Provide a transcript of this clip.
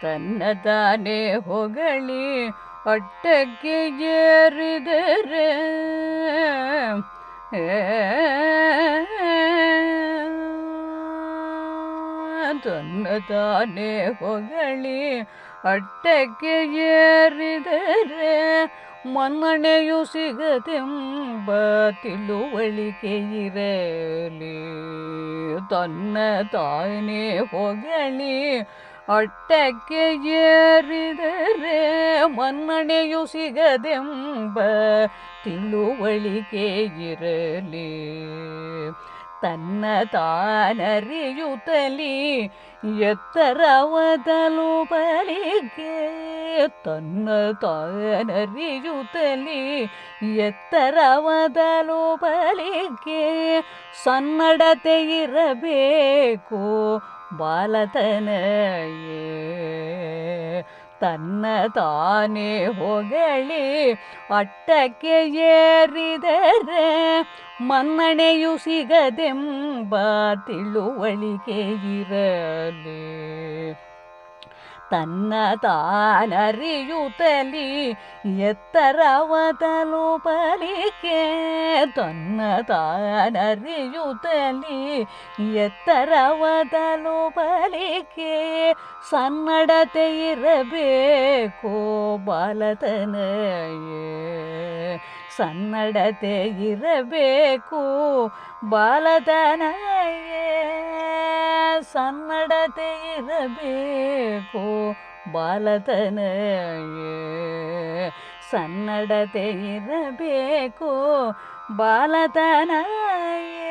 ತನ್ನ ತಾನೇ ಹೊಗಳಿ ಅಟ್ಟಕ್ಕೆ ಏರಿದರೆ ತನ್ನ ತಾನೇ ಹೊಗಳಿ ಅಟ್ಟಕ್ಕೆ ಏರಿದರೆ ಮನ್ನಣೆಯು ಸಿಗದೆಂಬ ತಿಳುವಳಿಕೆ ಇರಲಿ. ತನ್ನ ತಾನೇ ಹೊಗಳಿ ಅಟ್ಟಕ್ಕೆ ಏರಿದರೆ ಮನ್ನಣೆಯು ಸಿಗದೆಂಬ ತಿಳುವಳಿಕೆ ಇರಲಿ. ತನ್ನ ತಾನರಿಯುತ್ತಲಿ ಎತ್ತರವ ತಲುಪಲಿಗೆ ತನ್ನ ತಾನರಿಯುತ್ತಲಿ ಎತ್ತರವ ತಲುಪಲಿಗೆ ಸನ್ನಡತೆ ಇರಬೇಕು ಬಾಲತನಯೇ. ತನ್ನ ತಾನೇ ಹೊಗಳಿ ಅಟ್ಟಕ್ಕೆ ಏರಿದರೆ ಮನ್ನಣೆಯು ಸಿಗದೆಂಬ ತಿಳುವಳಿಕೆ ಇರಲಿ. ತನ್ನ ತಾನರಿಯುತ್ತಲಿ ಎತ್ತರವ ತಲುಪಲಿಕೆ ತನ್ನ ತಾನರಿಯುತ್ತಲಿ ಎತ್ತರವ ತಲುಪಲಿಕೆ ಸನ್ನಡತೆ ಇರಬೇಕು ಬಾಲತನಯೇ. ಸನ್ನಡತೆ ಇರಬೇಕು ಬಾಲತನಯೇ. ಸನ್ನಡತೆ ಇರಬೇಕು ಬಾಲತನಯೇ. ಸನ್ನಡತೆ ಇರಬೇಕು ಬಾಲತನಯೇ.